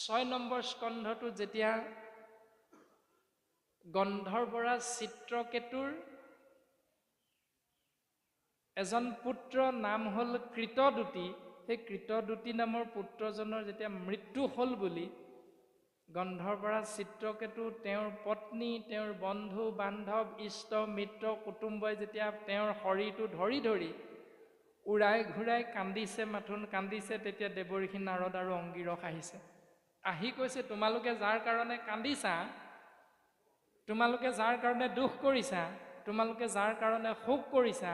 6 number স্কন্ধটো যেতিয়া গন্ধৰ্বৰা চিত্ৰকেতুৰ এজন পুত্ৰ নাম হল কৃতদূতি, সেই কৃতদূতি নামৰ পুত্ৰজনৰ যেতিয়া মৃত্যু হল বুলি গন্ধৰ্বৰা চিত্ৰকেতু তেওঁৰ পত্নী, তেওঁৰ বন্ধু বান্ধৱ, ইষ্ট মিত্ৰ, কুটুম্বই যেতিয়া তেওঁৰ শৰীৰটো ধৰি ধৰি উৰাই ঘূৰাই কান্দিছে, মাথোন কান্দিছে, তেতিয়া দেৱঋষি নাৰদ আৰু অংগিৰস আহিছে। আহি কৈছে, তোমালোকে যাৰ কাৰণে কান্দিছা, তোমালোকে যাৰ কাৰণে দুখ কৰিছা, তোমালোকে যাৰ কাৰণে শোক কৰিছা,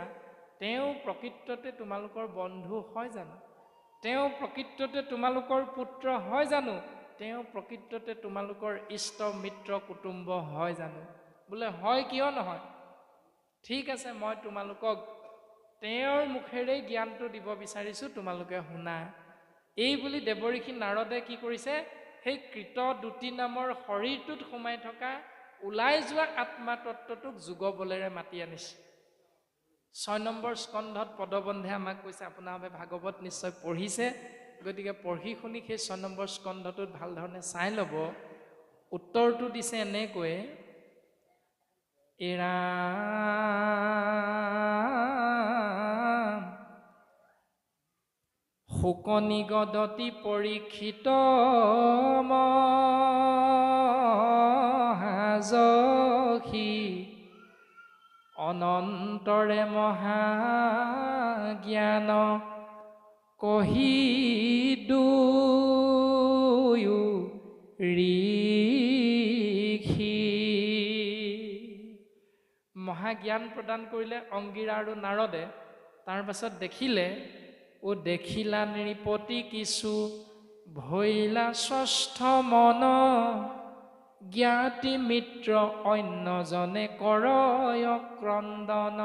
তেওঁ প্ৰকৃততে তোমালোকৰ বন্ধু হয় জানো? তেওঁ প্ৰকৃততে তোমালোকৰ পুত্ৰ হয় জানো? তেওঁ প্ৰকৃততে তোমালোকৰ ইষ্ট মিত্ৰ কুটুম্ব হয় জানো? বোলে হয়, কিয় নহয়? ঠিক আছে, মই তোমালোকক তেওঁৰ মুখেৰে জ্ঞানটো দিব বিচাৰিছোঁ, তোমালোকে শুনা। এই বুলি দেৱঋষি নাৰদে কি কৰিছে, সেই কৃতদূতি নামৰ শৰীৰটোত সোমাই থকা ওলাই যোৱা আত্মা তত্ত্বটোক যুগবলেৰে মাতি আনিছে। 6 নম্বৰ স্কন্ধত পদবন্ধে আমাক কৈছে, আপোনালোকে ভাগৱত নিশ্চয় পঢ়িছে, গতিকে পঢ়ি শুনি সেই 6 নম্বৰ স্কন্ধটোত ভাল ধৰণে চাই ল'ব। উত্তৰটো দিছে এনেকৈ, এৰা শোকনিগদতি পৰীক্ষিত মহাযশী অনন্তৰে মহাজ্ঞান কহি দুয়ো ঋষি। মহাজ্ঞান প্ৰদান কৰিলে অংগিৰা আৰু নাৰদে। তাৰ পাছত দেখিলে, ও দেখিলা নৃপতি কিছু ভৈলা ষষ্ঠ মন, জ্ঞাতি মিত্ৰ অন্যজনে কৰয় ক্ৰন্দন।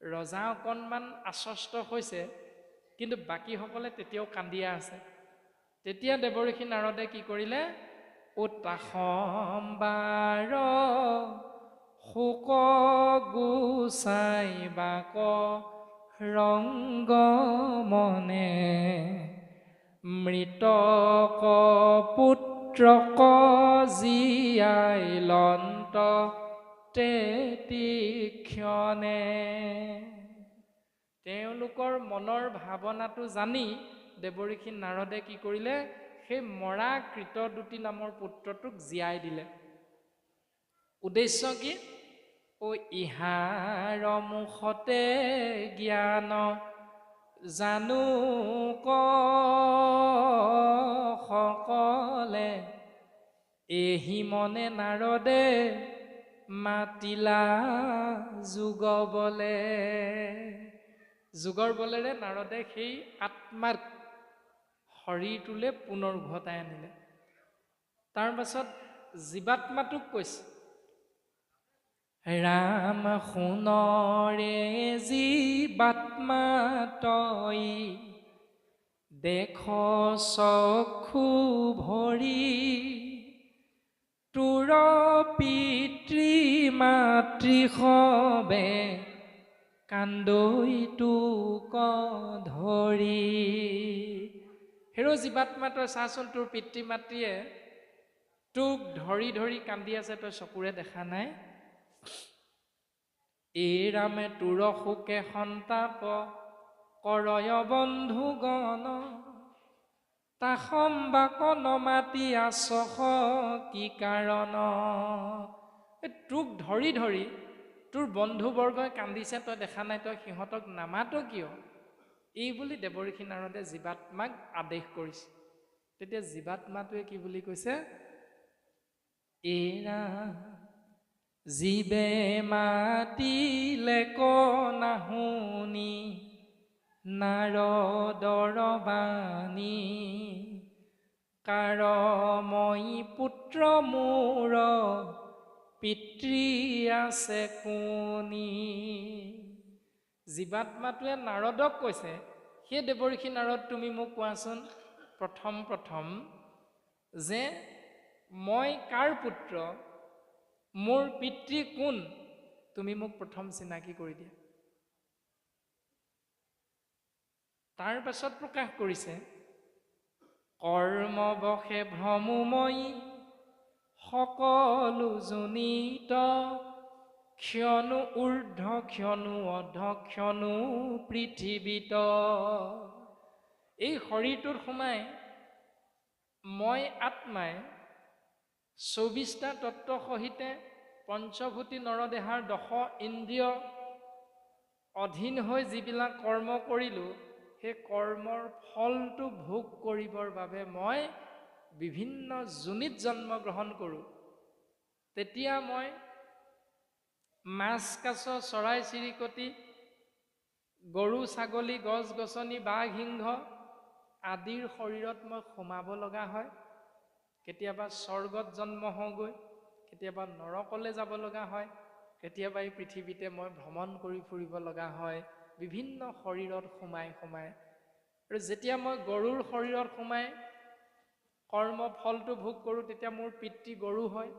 ৰজা অকণমান আশ্বস্ত হৈছে, কিন্তু বাকীসকলে তেতিয়াও কান্দিয়া আছে। তেতিয়া দেৱঋষি নাৰদে কি কৰিলে, ও তাসম্বাৰ শোক গুচাই বাক ৰংগ মনে, মৃতক পুত্ৰক জীয়াই লন্ত তেতিক্ষণে। তেওঁলোকৰ মনৰ ভাৱনাটো জানি দেৱঋষি নাৰদে কি কৰিলে, সেই মৰা কৃতদূতি নামৰ পুত্ৰটোক জীয়াই দিলে। উদ্দেশ্য কি? ও ইহাৰ মুখতে জ্ঞান জানো ক সকলে, এহি মনে নাৰদে মাতিলা যুগ বলে। যুগৰ বলেৰে নাৰদে সেই আত্মাক শৰীৰটোলৈ পুনৰ উভতাই আনিলে। তাৰ পাছত জীৱাত্মাটোক কৈছে, ৰাম শুনৰে জীৱাত্মা তই, দেখ চক্ষু ভৰি, তোৰ পিতৃ মাতৃ সবে কান্দৈ তোক ধৰি। হেৰ' জীৱাত্মা, তই চাচোন, তোৰ পিতৃ মাতৃয়ে তোক ধৰি ধৰি কান্দি আছে, তই চকুৰে দেখা নাই? এই ৰামে তোৰ শোকে সন্তাপ কৰয় বন্ধুগণ, তাসম্বাক নমাতি আছস কি কাৰণ। তোক ধৰি ধৰি তোৰ বন্ধুবৰ্গই কান্দিছে, তই দেখা নাই? তই সিহঁতক নামাত কিয়? এই বুলি দেৱঋষি নাৰদে জীৱাত্মাক আদেশ কৰিছে। তেতিয়া জীৱাত্মাটোৱে কি বুলি কৈছে, এৰা জীৱে মাতিলে ক নাশুনি, নাৰদৰ বাণী, কাৰ মই পুত্ৰ মোৰ পিতৃ আছে কোনি। জীৱাত্মাটোৱে নাৰদক কৈছে, সেই দেৱঋষি নাৰদ, তুমি মোক কোৱাচোন প্ৰথম যে মই কাৰ পুত্ৰ, মোৰ পিতৃ কোন, তুমি মোক প্ৰথম চিনাকি কৰি দিয়া। তাৰ পাছত প্ৰকাশ কৰিছে, কৰ্মবশে ভ্ৰমময়ী সকলো জনিত ক্ষণো ঊৰ্ধ্ব ক্ষণো অধ ক্ষণো পৃথিৱীত। এই শৰীৰটোত সোমাই মই আত্মাই ২৪টা তত্ত্ব সহিতে পঞ্চভূতি নৰদেহাৰ ১০ ইন্দ্ৰিয় অধীন হৈ যিবিলাক কৰ্ম কৰিলোঁ, সেই কৰ্মৰ ফলটো ভোগ কৰিবৰ বাবে মই বিভিন্ন যোনিত জন্মগ্ৰহণ কৰোঁ। তেতিয়া মই মাছ কাছ চৰাই চিৰিকটি গৰু ছাগলী গছ গছনি বাঘ সিংহ আদিৰ শৰীৰত মই সোমাব লগা হয়। কেতিয়াবা স্বৰ্গত জন্ম হওঁগৈ, কেতিয়াবা নৰকলৈ যাব লগা হয়, কেতিয়াবা এই পৃথিৱীতে মই ভ্ৰমণ কৰি ফুৰিব লগা হয় বিভিন্ন শৰীৰত সোমাই সোমাই। আৰু যেতিয়া মই গৰুৰ শৰীৰত সোমাই কৰ্ম ফলটো ভোগ কৰোঁ, তেতিয়া মোৰ পিতৃ গৰু হয়,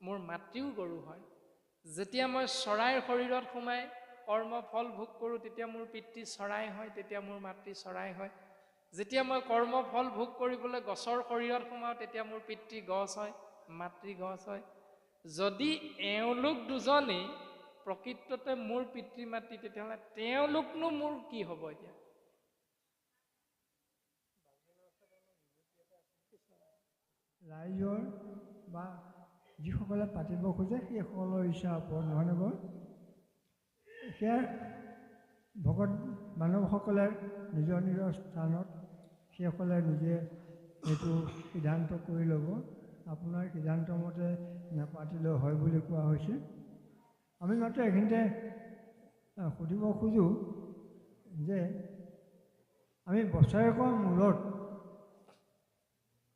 মোৰ মাতৃও গৰু হয়। যেতিয়া মই চৰাইৰ শৰীৰত সোমাই কৰ্ম ফল ভোগ কৰোঁ, তেতিয়া মোৰ পিতৃ চৰাই হয়, তেতিয়া মোৰ মাতৃ চৰাই হয়। যেতিয়া মই কৰ্ম ফল ভোগ কৰিবলৈ গছৰ শৰীৰত সোমাওঁ, তেতিয়া মোৰ পিতৃ গছ হয়, মাতৃ গছ হয়। যদি এওঁলোক দুজনেই প্ৰকৃততে মোৰ পিতৃ মাতৃ, তেতিয়াহ'লে তেওঁলোকনো মোৰ কি হ'ব? এতিয়া ৰাইজৰ বা যিসকলে পাতিব খোজে সেইসকলৰ ইচ্ছাৰ ওপৰত, নহয়নে বাৰু? সেয়া ভকত মানৱসকলে নিজৰ নিজৰ স্থানত সেইসকলে নিজে এইটো সিদ্ধান্ত কৰি ল'ব। আপোনাৰ সিদ্ধান্ত মতে নাপাতিলেও হয় বুলি কোৱা হৈছে। আমি মাত্ৰ এইখিনিতে সুধিব খোজোঁ যে আমি বছৰেকৰ মূৰত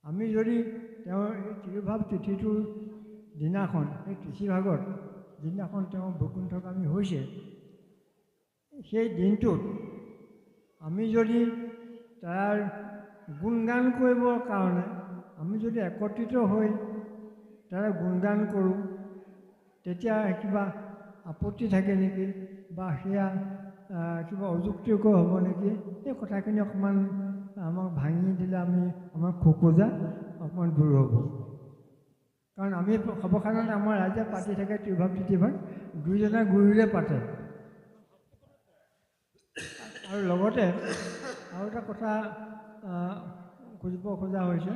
আমি যদি তেওঁৰ এই তিৰুভাৱ তিথিটোৰ দিনাখন, সেই তিথিভাগত যিদিনাখন তেওঁ বৈকুণ্ঠগামী হৈছে, সেই দিনটোত আমি যদি তাৰ গুণগান কৰিবৰ কাৰণে আমি যদি একত্ৰিত হৈ তাৰ গুণগান কৰোঁ, তেতিয়া কিবা আপত্তি থাকে নেকি বা সেয়া কিবা অযুক্তিকৰ হ'ব নেকি? সেই কথাখিনি অকণমান আমাক ভাঙি দিলে আমি আমাৰ খোকোজা অকণমান দূৰ হ'ব। কাৰণ আমি সৰ্বসাধাৰণতে আমাৰ ৰাইজে পাতি থাকে তিৰুভাৱ তিথিভাগ দুইজনা গুৰুৰে পাতে। আৰু লগতে আৰু এটা কথা খুজিব খোজা হৈছে,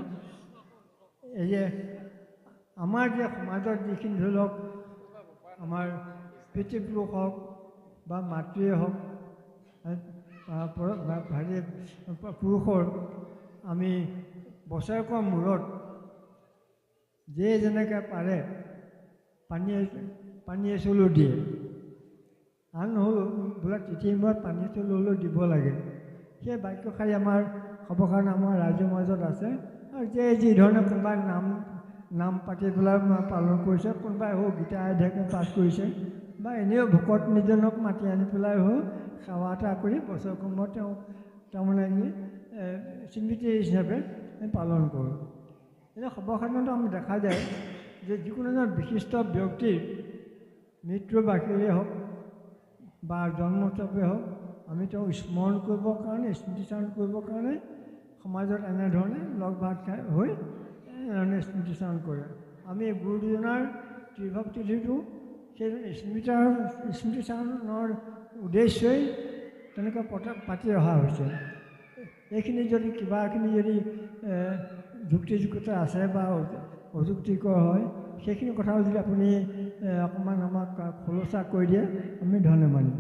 এই যে আমাৰ যে সমাজত যিখিনি ধৰি লওক আমাৰ পিতৃপুৰুষ হওক বা মাতৃয়ে হওক পুৰুষৰ আমি বছৰেকৰ মূৰত যে যেনেকৈ পাৰে পানী এচলো দিয়ে, আন নহ'লেও বোলে তিথিৰ মূৰত পানী এচলো হ'লেও দিব লাগে। সেই বাক্যশাৰী আমাৰ সৰ্বসাধাৰণ আমাৰ ৰাইজৰ মাজত আছে। আৰু যে যি ধৰণে কোনোবাই নাম পাতি পেলাই পালন কৰিছে, কোনোবাই হওক গীতা আধ্যায়কে পাঠ কৰিছে বা এনেও ভকত নিজনক মাতি আনি পেলাই হওক সেৱা এটা কৰি বছৰেকৰ মূৰত তেওঁ তাৰমানে স্মৃতি হিচাপে পালন কৰোঁ। এতিয়া সৰ্বসাধাৰণতে আমি দেখা যায় যে যিকোনো এজন বিশিষ্ট ব্যক্তিৰ মৃত্যুৰ বাৰ্ষিকীয়ে হওক বা জন্মোৎসৱে হওক, আমি তেওঁক স্মৰণ কৰিবৰ কাৰণে, স্মৃতিচাৰণ কৰিবৰ কাৰণে সমাজত এনেধৰণে লগ ভাগ খাই হৈ এনেধৰণে স্মৃতিচাৰণ কৰে। আমি গুৰু দুজনাৰ তিৰুভাৱ তিথিটো সেই স্মৃতিচাৰণৰ উদ্দেশ্যই তেনেকৈ পাতি অহা হৈছে। এইখিনি যদি কিবাখিনি যদি যুক্তিযুক্ততা আছে বা অযুক্তিকৰ হয়, সেইখিনি কথাও যদি আপুনি অকণমান আমাক খোলসা কৰি দিয়ে আমি ধন্যবাদ মানিম।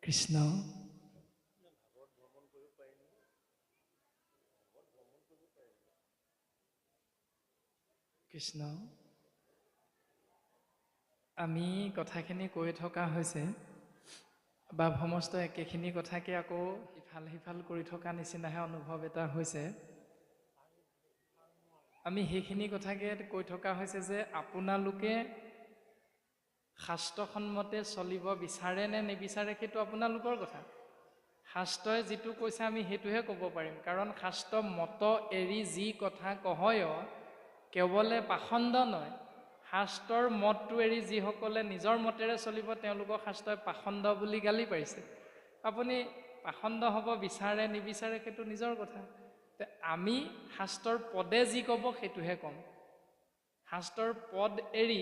কৃষ্ণ কৃষ্ণ, আমি কথাখিনি কৈ থকা হৈছে বা সমস্ত একেখিনি কথাকে আকৌ ইফাল সিফাল কৰি থকা নিচিনাহে অনুভৱ এটা হৈছে। আমি সেইখিনি কথাকে কৈ থকা হৈছে যে আপোনালোকে শাস্ত্ৰসন্মতে চলিব বিচাৰে নে নিবিচাৰে সেইটো আপোনালোকৰ কথা। শাস্ত্ৰই যিটো কৈছে আমি সেইটোহে ক'ব পাৰিম। কাৰণ শাস্ত্ৰ মত এৰি যি কথা কহয় কেৱলে পাখণ্ড নয়, শাস্ত্ৰৰ মতটো এৰি যিসকলে নিজৰ মতেৰে চলিব তেওঁলোকক শাস্ত্ৰই পাখণ্ড বুলি গালি পাৰিছে। আপুনি পাখণ্ড হ'ব বিচাৰে নিবিচাৰে সেইটো নিজৰ কথা আমি শাস্ত্ৰৰ পদে যি ক'ব সেইটোহে ক'ম শাস্ত্ৰৰ পদ এৰি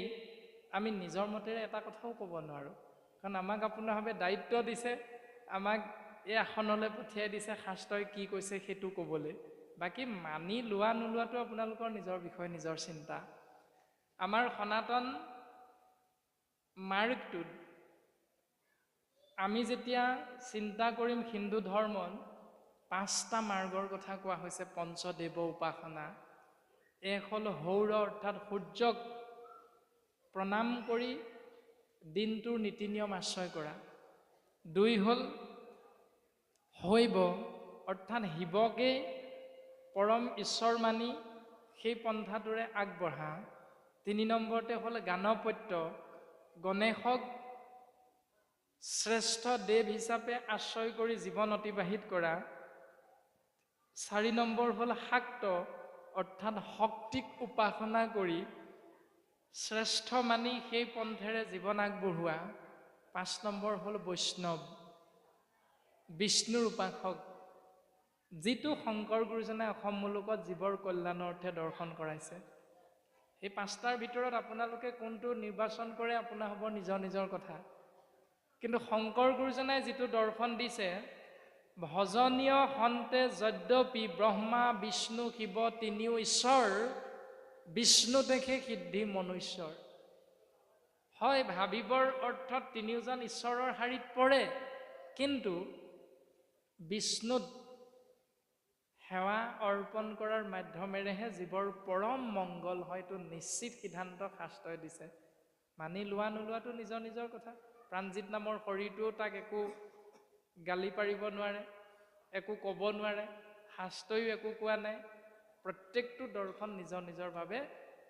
আমি নিজৰ মতেৰে এটা কথাও ক'ব নোৱাৰোঁ কাৰণ আমাক আপোনাৰভাৱে দায়িত্ব দিছে আমাক এই আসনলৈ পঠিয়াই দিছে শাস্ত্ৰই কি কৈছে সেইটো ক'বলৈ বাকী মানি লোৱা নোলোৱাটো আপোনালোকৰ নিজৰ বিষয় নিজৰ চিন্তা আমাৰ সনাতন মাৰ্গটোত আমি যেতিয়া চিন্তা কৰিম হিন্দু ধৰ্মত 5টা মাৰ্গৰ কথা কোৱা হৈছে পঞ্চদেৱ উপাসনা এক হ'ল সৌৰ অৰ্থাৎ সূৰ্যক প্ৰণাম কৰি দিনটোৰ নীতি নিয়ম আশ্ৰয় কৰা 2 হ'ল শৈৱ অৰ্থাৎ শিৱকে পৰম ঈশ্বৰ মানি সেই পন্থাটোৰে আগবঢ়া 3 নম্বৰতে হ'ল গাণপত্য গণেশক শ্ৰেষ্ঠ দেৱ হিচাপে আশ্ৰয় কৰি জীৱন অতিবাহিত কৰা 4 নম্বৰ হ'ল শাক্ত অৰ্থাৎ শক্তিক উপাসনা কৰি শ্ৰেষ্ঠ মানি সেই পন্থেৰে জীৱন আগবঢ়োৱা 5 নম্বৰ হ'ল বৈষ্ণৱ বিষ্ণুৰ উপাসক যিটো শংকৰ গুৰুজনাই অসম মুলুকত জীৱৰ কল্যাণৰ অৰ্থে দৰ্শন কৰাইছে এই 5টাৰ ভিতৰত আপোনালোকে কোনটো নিৰ্বাচন কৰে আপোনাৰ হ'ব নিজৰ নিজৰ কথা কিন্তু শংকৰ গুৰুজনাই যিটো দৰ্শন দিছে ভজনীয় হন্তে যদ্যপি ব্ৰহ্মা বিষ্ণু শিৱ তিনিও ঈশ্বৰ বিষ্ণু দেখে সিদ্ধি মনুষ্যৰ হয় ভাবিবৰ অৰ্থত তিনিওজন ঈশ্বৰৰ শাৰীত পৰে কিন্তু বিষ্ণুত সেৱা অৰ্পণ কৰাৰ মাধ্যমেৰেহে জীৱৰ পৰম মংগল হয়তো নিশ্চিত সিদ্ধান্ত শাস্ত্ৰই দিছে মানি লোৱা নোলোৱাটো নিজৰ নিজৰ কথা প্ৰাণজিৎ নামৰ শৰীৰটোও তাক একো গালি পাৰিব নোৱাৰে একো ক'ব নোৱাৰে শাস্ত্ৰইও একো কোৱা নাই প্ৰত্যেকটো দৰ্শন নিজৰ নিজৰ বাবে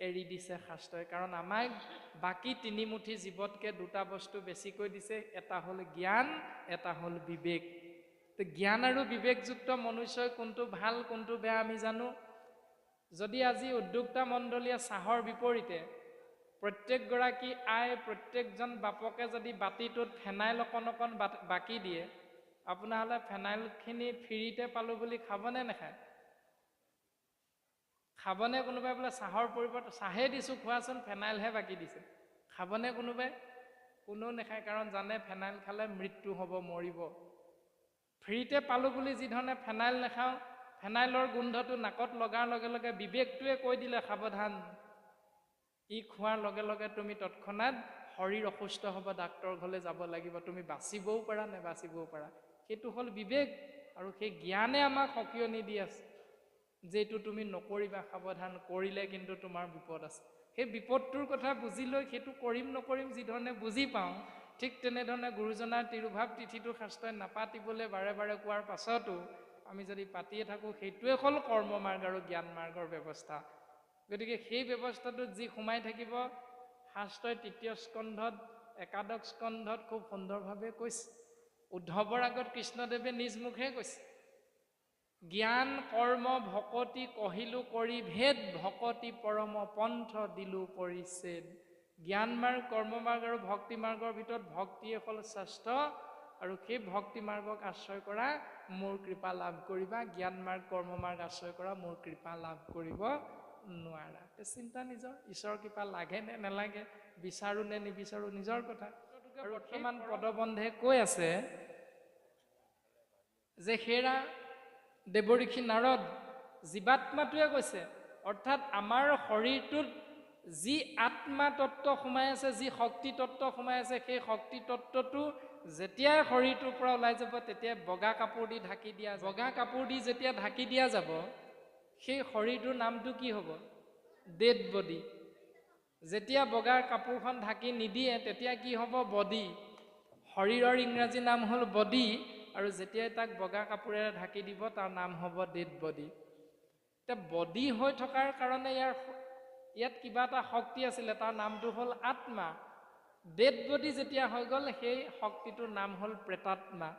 এৰি দিছে শাস্ত্ৰই কাৰণ আমাক বাকী 3 মুঠি জীৱতকে 2টা বস্তু বেছিকৈ দিছে এটা হ'ল জ্ঞান এটা হ'ল বিবেক তো জ্ঞান আৰু বিবেকযুক্ত মনুষ্যই কোনটো ভাল কোনটো বেয়া আমি জানো যদি আজি উদ্যোক্তা মণ্ডলীয়ে চাহৰ বিপৰীতে প্ৰত্যেকগৰাকী প্ৰত্যেকজন বাপকে যদি বাতিটোত ফেনাইল অকণ বাকি দিয়ে আপোনাহ'লে ফেনাইলখিনি ফ্ৰীতে পালোঁ বুলি খাবনে নাখায় খাবনে কোনোবাই বোলে চাহৰ পৰিৱৰ্তে চাহে দিছোঁ খোৱাচোন ফেনাইলহে বাকি দিছে খাবনে কোনোবাই কোনেও নাখায় কাৰণ জানে ফেনাইল খালে মৃত্যু হ'ব মৰিব ফ্ৰীতে পালোঁ বুলি যি ধৰণে ফেনাইল নাখাওঁ ফেনাইলৰ গোন্ধটো নাকত লগাৰ লগে লগে বিবেকটোৱে কৈ দিলে সাৱধান ই খোৱাৰ লগে লগে তুমি তৎক্ষণাৎ শৰীৰ অসুস্থ হ'ব ডাক্তৰ ঘৰলৈ যাব লাগিব তুমি বাচিবও পাৰা নেবাচিবও পাৰা সেইটো হ'ল বিবেক আৰু সেই জ্ঞানে আমাক সকিয়নি দি আছে যেটো তুমি নকৰিবা সাৱধান কৰিলে কিন্তু তোমাৰ বিপদ আছে সেই বিপদটোৰ কথা বুজি লৈ সেইটো কৰিম নকৰিম যি ধৰণে বুজি পাওঁ ঠিক তেনেধৰণে গুৰুজনাৰ তিৰুভাৱ তিথিটো শাস্ত্ৰই নাপাতিবলৈ বাৰে বাৰে কোৱাৰ পাছতো আমি যদি পাতিয়ে থাকোঁ সেইটোৱে হ'ল কৰ্ম মাৰ্গ আৰু জ্ঞান মাৰ্গৰ ব্যৱস্থা গতিকে সেই ব্যৱস্থাটোত যি সোমাই থাকিব শাস্ত্ৰই 3য় স্কন্ধত একাদশ স্কন্ধত খুব সুন্দৰভাৱে কৈছে উদ্ধৱৰ আগত কৃষ্ণদেৱে নিজ মুখে কৈছে জ্ঞান কৰ্ম ভকতি কহিলো কৰি ভেদ ভকতি পৰম পন্থ দিলো পৰিছেদ জ্ঞান মাৰ্গ কৰ্ম মাৰ্গ আৰু ভক্তি মাৰ্গৰ ভিতৰত ভক্তিয়ে হ'ল শ্ৰেষ্ঠ আৰু সেই ভক্তি মাৰ্গক আশ্ৰয় কৰা মোৰ কৃপা লাভ কৰিবা জ্ঞান মাৰ্গ কৰ্ম মাৰ্গ আশ্ৰয় কৰা মোৰ কৃপা লাভ কৰিব নোৱাৰা চিন্তা নিজৰ ঈশ্বৰৰ কৃপা লাগে নে নালাগে বিচাৰো নে নিবিচাৰো নিজৰ কথা আৰু বৰ্তমান পদবন্ধে কৈ আছে যে হেৰা দেৱঋষি নাৰদ জীৱাত্মাটোৱে কৈছে অৰ্থাৎ আমাৰ শৰীৰটোত যি আত্মা তত্ত্ব সোমাই আছে যি শক্তি তত্ত্ব সোমাই আছে সেই শক্তি তত্ত্বটো যেতিয়াই শৰীৰটোৰ পৰা ওলাই যাব তেতিয়া বগা কাপোৰ দি ঢাকি দিয়া বগা কাপোৰ দি যেতিয়া ঢাকি দিয়া যাব সেই শৰীৰটোৰ নামটো কি হ'ব ডেড বডি যেতিয়া বগা কাপোৰখন ঢাকি নিদিয়ে তেতিয়া কি হ'ব বডি শৰীৰৰ ইংৰাজী নাম হ'ল বডি আৰু যেতিয়াই তাক বগা কাপোৰেৰে ঢাকি দিব তাৰ নাম হ'ব ডেড বডি এতিয়া বডি হৈ থকাৰ কাৰণে ইয়াত কিবা এটা শক্তি আছিলে তাৰ নামটো হ'ল আত্মা ডেড বডি যেতিয়া হৈ গ'ল সেই শক্তিটোৰ নাম হ'ল প্ৰেতাত্মা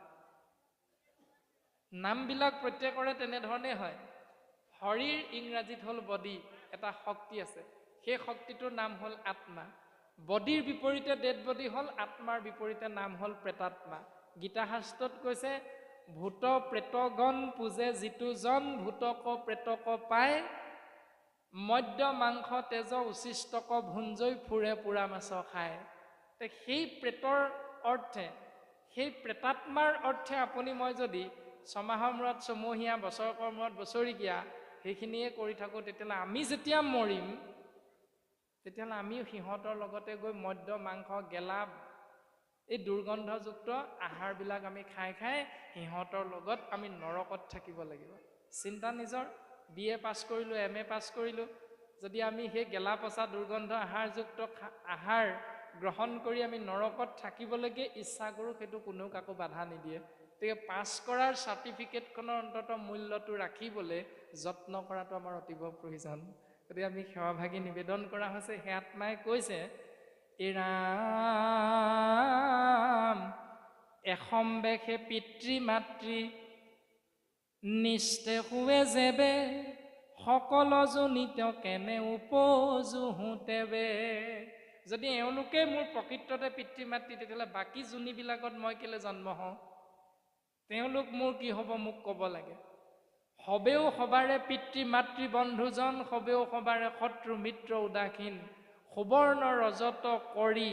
নামবিলাক প্ৰত্যেকৰে তেনেধৰণে হয় শৰীৰ ইংৰাজীত হ'ল বডি এটা শক্তি আছে সেই শক্তিটোৰ নাম হ'ল আত্মা বডিৰ বিপৰীতে ডেড বডি হ'ল আত্মাৰ বিপৰীতে নাম হ'ল প্ৰেতাত্মা গীতা শাস্ত্ৰত কৈছে ভূত প্ৰেতগণ পূজে যিটো জন ভূতক প্ৰেতক পায় মদ্য মাংস তেজ উচিষ্টক ভুঞ্জৈ ফুৰে পুৰা মাছ খায়। সেই প্ৰেতৰ অৰ্থে সেই প্ৰেতাত্মাৰ অৰ্থে আপুনি মই যদি ছমাহৰ মূৰত ছমহীয়া বছৰকৰ মূৰত বছৰিকীয়া সেইখিনিয়ে কৰি থাকোঁ তেতিয়াহ'লে আমি যেতিয়া মৰিম তেতিয়াহ'লে আমিও সিহঁতৰ লগতে গৈ মদ্য মাংস গেলা এই দুৰ্গন্ধযুক্ত আহাৰবিলাক আমি খাই খাই সিহঁতৰ লগত আমি নৰকত থাকিব লাগিব। চিন্তা নিজৰ BA পাছ কৰিলোঁ MA পাছ কৰিলোঁ যদি আমি সেই গেলা পচা দুৰ্গন্ধ আহাৰযুক্ত আহাৰ গ্ৰহণ কৰি আমি নৰকত থাকিবলৈকে ইচ্ছা কৰোঁ সেইটো কোনেও কাকো বাধা নিদিয়ে। গতিকে পাছ কৰাৰ চাৰ্টিফিকেটখনৰ অন্ততঃ মূল্যটো ৰাখিবলৈ যত্ন কৰাটো আমাৰ অতীৱ প্ৰয়োজন। গতিকে আমি সেৱাভাগী নিবেদন কৰা হৈছে সেই আত্মাই কৈছে ৰাম এসম্বেশে পিতৃ মাতৃ নিষ্ঠে শুৱে যেবে সকল জনিত কেনে উপজো হোঁতেবে। যদি এওঁলোকে মোৰ প্ৰকৃততে পিতৃ মাতৃ তেতিয়াহ'লে বাকী যোনিবিলাকত মই কেলে জন্ম হওঁ? তেওঁলোক মোৰ কি হ'ব মোক ক'ব লাগে। সবেও সবাৰে পিতৃ মাতৃ বন্ধুজন সবেও সবাৰে শত্ৰু মিত্ৰ উদাসীন সুবৰ্ণ ৰজত কৰি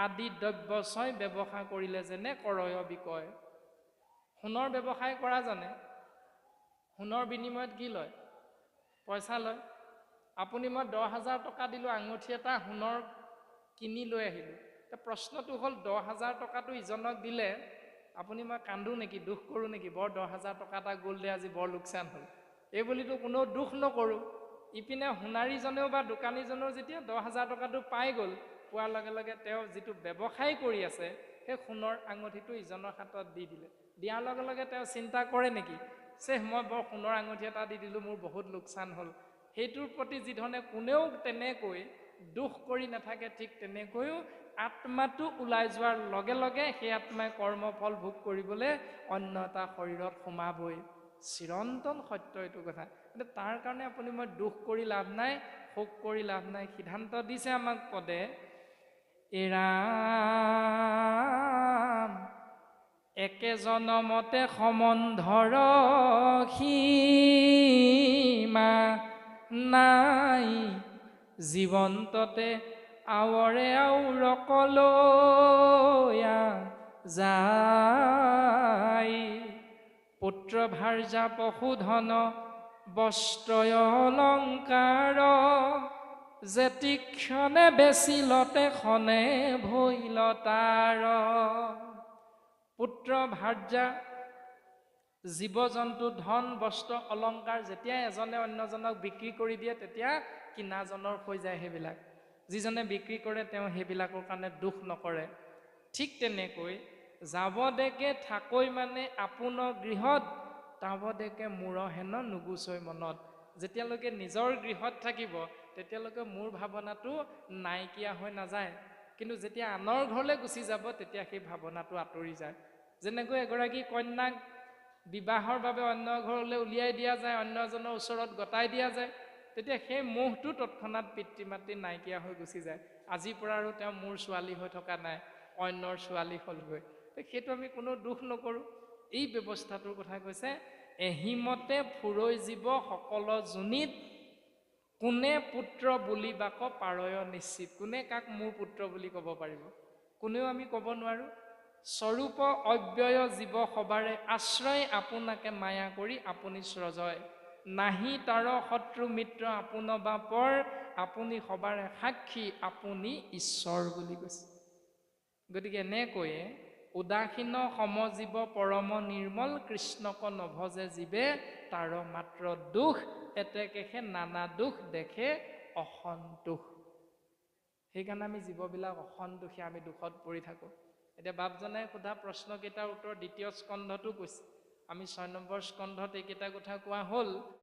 আদি দ্ৰব্য ছয় ব্যৱসায় কৰিলে যেনে কৰয় বিকয়। সোণৰ ব্যৱসায় কৰা জানে সোণৰ বিনিময়ত কি লয়? পইচা লয়। আপুনি মই 10,000 টকা দিলোঁ আঙুঠি এটা সোণৰ কিনি লৈ আহিলোঁ। প্ৰশ্নটো হ'ল 10,000 টকাটো ইজনক দিলে আপুনি মই কান্দো নেকি দুখ কৰোঁ নেকি বৰ 10,000 টকা এটা গ'ল দে আজি বৰ লোকচান হ'ল এই বুলিতো কোনো দুখ নকৰোঁ। ইপিনে সোণাৰীজনেও বা দোকানীজনেও যেতিয়া 10,000 টকাটো পাই গ'ল পোৱাৰ লগে লগে তেওঁ যিটো ব্যৱসায় কৰি আছে সেই সোণৰ আঙুঠিটো ইজনৰ হাতত দি দিলে। দিয়াৰ লগে লগে তেওঁ চিন্তা কৰে নেকি মই বৰ সোণৰ আঙুঠি এটা দি দিলোঁ মোৰ বহুত লোকচান হ'ল। সেইটোৰ প্ৰতি যিধৰণে কোনেও তেনেকৈ দুখ কৰি নাথাকে ঠিক তেনেকৈও আত্মাটো ওলাই যোৱাৰ লগে লগে সেই আত্মাই কৰ্মফল ভোগ কৰিবলৈ অন্য এটা শৰীৰত সোমাবই। চিৰন্তন সত্য এইটো কথা। কিন্তু তাৰ কাৰণে আপুনি মই দুখ কৰি লাভ নাই শোক কৰি লাভ নাই। সিদ্ধান্ত দিছে আমাক পদে ৰাম একে জনমতে সম্বন্ধৰ সীমা নাই জীৱন্ততে আৱৰে আউৰকলৈয়া যায় পুত্ৰ ভাৰ্যা পশুধন বস্ত্ৰয় অলংকাৰ যে তীক্ষণে বেচিলতে খনে ভৈল তাৰ। পুত্ৰ ভাৰ্যা জীৱ জন্তু ধন বস্ত্ৰ অলংকাৰ যেতিয়া এজনে অন্যজনক বিক্ৰী কৰি দিয়ে তেতিয়া কিনাজনৰ হৈ যায়। সেইবিলাক যিজনে বিক্ৰী কৰে তেওঁ সেইবিলাকৰ কাৰণে দুখ নকৰে। ঠিক তেনেকৈ যাৱদেকে থাকৈ মানে আপোনৰ গৃহত তাৱদেকে মূৰ হেন নুগুচৈ মনত। যেতিয়ালৈকে নিজৰ গৃহত থাকিব তেতিয়ালৈকে মোৰ ভাৱনাটো নাইকিয়া হৈ নাযায়। কিন্তু যেতিয়া আনৰ ঘৰলৈ গুচি যাব তেতিয়া সেই ভাৱনাটো আঁতৰি যায়। যেনেকৈ এগৰাকী কন্যাক বিবাহৰ বাবে অন্য ঘৰলৈ উলিয়াই দিয়া যায় অন্য এজনৰ ওচৰত গতাই দিয়া যায় তেতিয়া সেই মোহটো তৎক্ষণাৎ পিতৃ মাতৃ নাইকিয়া হৈ গুচি যায়। আজিৰ পৰা আৰু তেওঁ মোৰ ছোৱালী হৈ থকা নাই অন্যৰ ছোৱালী হ'লগৈ। সেইটো আমি কোনো দুখ নকৰোঁ। এই ব্যৱস্থাটোৰ কথা কৈছে এহিমতে ফুৰৈ জীৱ সকল যোনিত কোনে পুত্ৰ বুলিবাক পাৰয় নিশ্চিত। কোনে কাক মোৰ পুত্ৰ বুলি ক'ব পাৰিব? কোনেও আমি ক'ব নোৱাৰোঁ। স্বৰূপ অব্যয় জীৱ সবাৰে আশ্ৰয় আপোনাকে মায়া কৰি আপুনি স্ৰজয় নাহি তাৰ শত্ৰু মিত্ৰ আপোন বাপৰ আপুনি সবাৰে সাক্ষী আপুনি ঈশ্বৰ বুলি কৈছে। গতিকে এনেকৈয়ে উদাসীন সমজীৱ পৰম নিৰ্মল কৃষ্ণক নভজে জীৱে তাৰ মাত্ৰ দুখ এতেকেহে নানা দুখ দেখে অসন্তোষ। সেইকাৰণে আমি জীৱবিলাক অসন্তোষী আমি দুখত পৰি থাকোঁ। এতিয়া বাপজনে সোধা প্ৰশ্নকেইটাৰ উত্তৰ দ্বিতীয় স্কন্ধতো কৈছে। আমি 6 নম্বৰ স্কন্ধত এইকেইটা কথা কোৱা হ'ল।